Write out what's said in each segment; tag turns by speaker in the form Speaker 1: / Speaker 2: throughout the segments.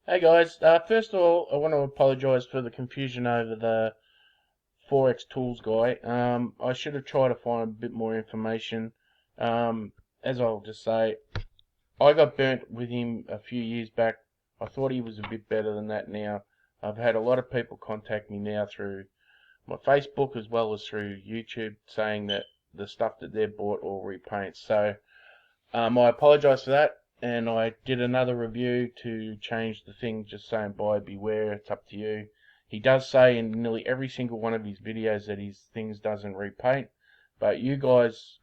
Speaker 1: Hey guys, first of all, I want to apologise for the confusion over the Forex Tools guy. I should have tried to find a bit more information. As I'll just say, I got burnt with him a few years back. I thought he was a bit better than that now. I've had a lot of people contact me now through my Facebook as well as through YouTube saying that the stuff that they've bought all repaints. So I apologise for that, and I did another review to change the thing, just saying buyer beware, it's up to you. He does say in nearly every single one of his videos that his things doesn't repaint, but you guys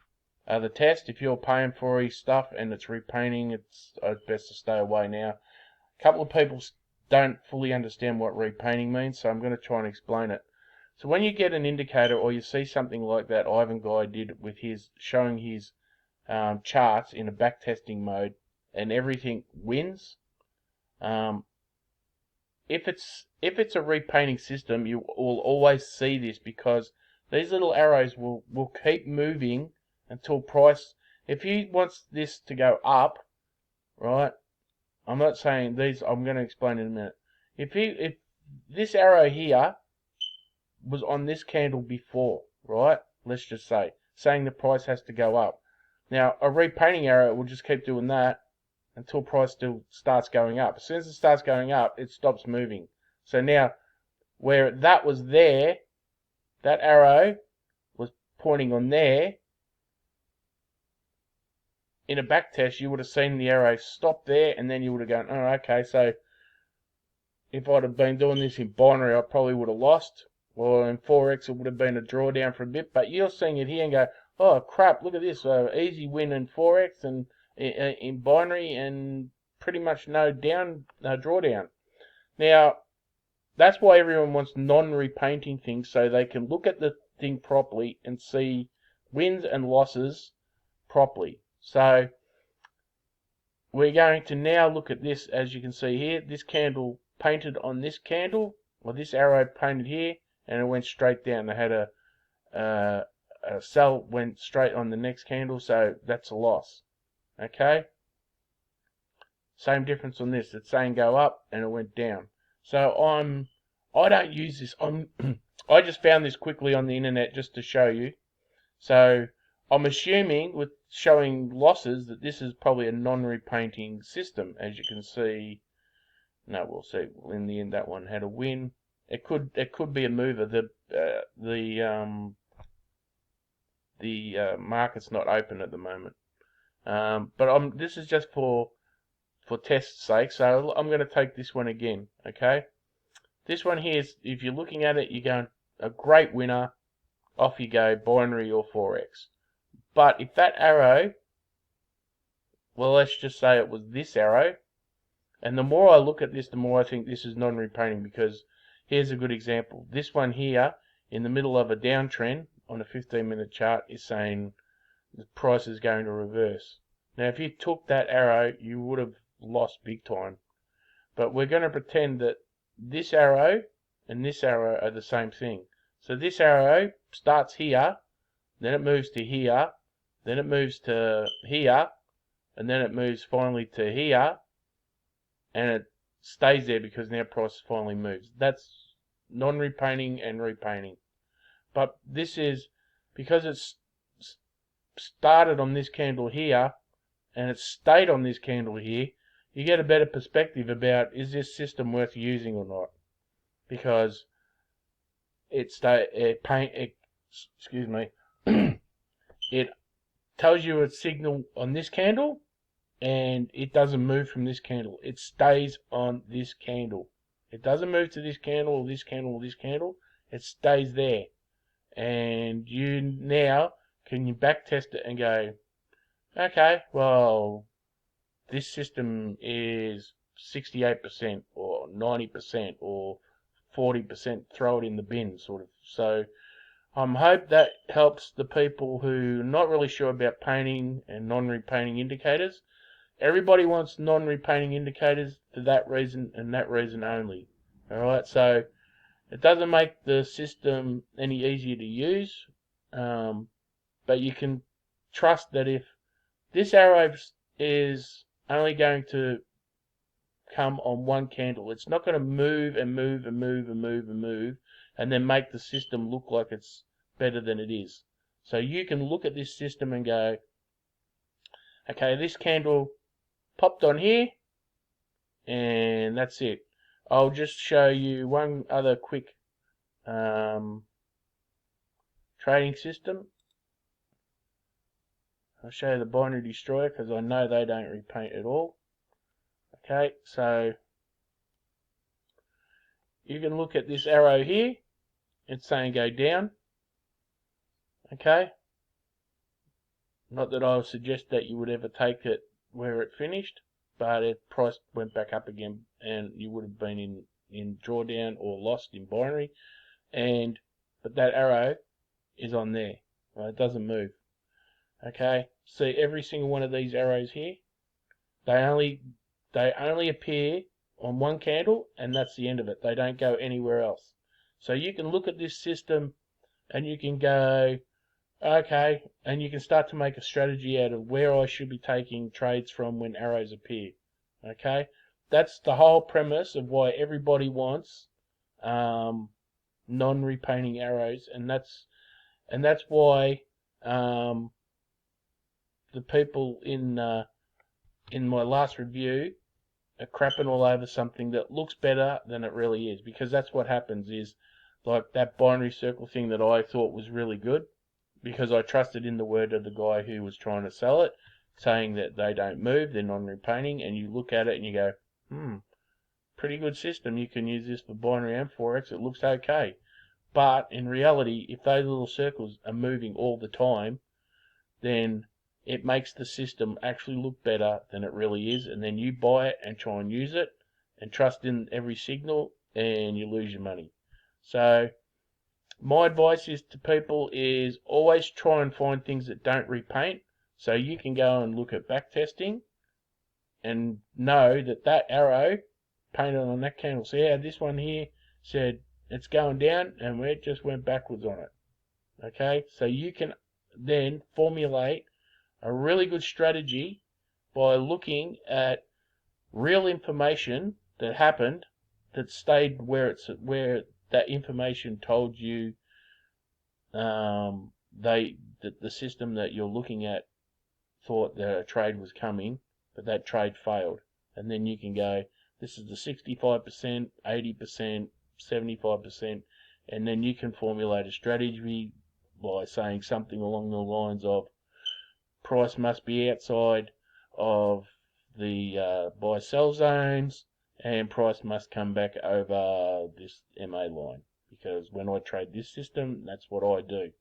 Speaker 1: are the test. If you're paying for his stuff and it's repainting, it's best to stay away now. A couple of people don't fully understand what repainting means, so I'm going to try and explain it. So when you get an indicator or you see something like that Ivan guy did with his showing his charts in a backtesting mode and everything wins. Um, if it's a repainting system, you will always see this because these little arrows will keep moving until price. If he wants this to go up, right? I'm not saying these. I'm going to explain in a minute. If this arrow here was on this candle before, right? Let's just say saying the price has to go up. Now, a repainting arrow will just keep doing that until price still starts going up. As soon as it starts going up, it stops moving. So now, where that was there, that arrow was pointing on there. In a back test, you would have seen the arrow stop there, and then you would have gone, oh, okay, so if I'd have been doing this in binary, I probably would have lost. Well, in Forex, it would have been a drawdown for a bit, but you're seeing it here and go, oh crap, look at this, easy win in Forex and in binary and pretty much no drawdown. Now, that's why everyone wants non-repainting things, so they can look at the thing properly and see wins and losses properly. So, we're going to now look at this, as you can see here, this candle painted on this candle, or this arrow painted here, and it went straight down. They had a sell went straight on the next candle, so that's a loss. Okay? Same difference on this. It's saying go up, and it went down. So I don't use this. I just found this quickly on the internet just to show you. So I'm assuming with showing losses that this is probably a non-repainting system, as you can see. No, we'll see in the end that one had a win. It could be a mover. The market's not open at the moment. But this is just for test's sake. So I'm going to take this one again. Okay. This one here is, if you're looking at it, you're going a great winner. Off you go, binary or Forex. But if that arrow, well, let's just say it was this arrow, and the more I look at this, the more I think this is non-repainting, because here's a good example. This one here, in the middle of a downtrend on a 15-minute chart, is saying the price is going to reverse. Now, if you took that arrow, you would have lost big time. But we're going to pretend that this arrow and this arrow are the same thing. So this arrow starts here, then it moves to here, then it moves to here, and then it moves finally to here, and it stays there because now price finally moves. That's non-repainting and repainting. But this is, because it's started on this candle here, and it stayed on this candle here, you get a better perspective about, is this system worth using or not? Because it tells you a signal on this candle, and it doesn't move from this candle. It stays on this candle. It doesn't move to this candle or this candle or this candle. It stays there. And you now can back test it and go, okay, well, this system is 68% or 90% or 40%, throw it in the bin, sort of. So I hope that helps the people who are not really sure about painting and non-repainting indicators. Everybody wants non-repainting indicators for that reason and that reason only. Alright, so it doesn't make the system any easier to use, but you can trust that if this arrow is only going to come on one candle. It's not going to move and move and move and move and move and then make the system look like it's better than it is. So you can look at this system and go, okay, this candle popped on here, and that's it. I'll just show you one other quick trading system. I'll show you the Binary Destroyer because I know they don't repaint at all. Okay, so you can look at this arrow here. It's saying go down. Okay. Not that I would suggest that you would ever take it where it finished, but its price went back up again, and you would have been in drawdown or lost in binary. But that arrow is on there. Right? It doesn't move. Okay. See every single one of these arrows here. They only appear on one candle, and that's the end of it. They don't go anywhere else. So you can look at this system, and you can go, okay, and you can start to make a strategy out of where I should be taking trades from when arrows appear. Okay, that's the whole premise of why everybody wants non-repainting arrows, and that's why the people in my last review are crapping all over something that looks better than it really is, because that's what happens. Is like that binary circle thing that I thought was really good, because I trusted in the word of the guy who was trying to sell it, saying that they don't move, they're non-repainting, and you look at it and you go, pretty good system, you can use this for binary and forex, it looks okay. But in reality, if those little circles are moving all the time, then it makes the system actually look better than it really is, and then you buy it and try and use it and trust in every signal, and you lose your money. So my advice is to people is always try and find things that don't repaint, so you can go and look at back testing and know that that arrow painted on that candle. See how this one here said it's going down, and it just went backwards on it. Okay, so you can then formulate a really good strategy by looking at real information that happened, that stayed where that information told you that the system that you're looking at thought that a trade was coming, but that trade failed. And then you can go, this is the 65%, 80%, 75%, and then you can formulate a strategy by saying something along the lines of price must be outside of the buy-sell zones, and price must come back over this MA line, because when I trade this system, that's what I do.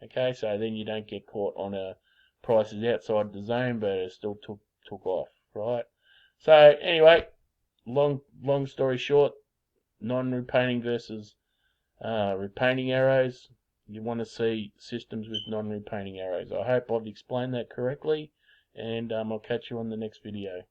Speaker 1: Okay, so then you don't get caught on a prices outside the zone, but it still took off, right? So anyway, long story short, non-repainting versus repainting arrows. You want to see systems with non-repainting arrows. I hope I've explained that correctly, and I'll catch you on the next video.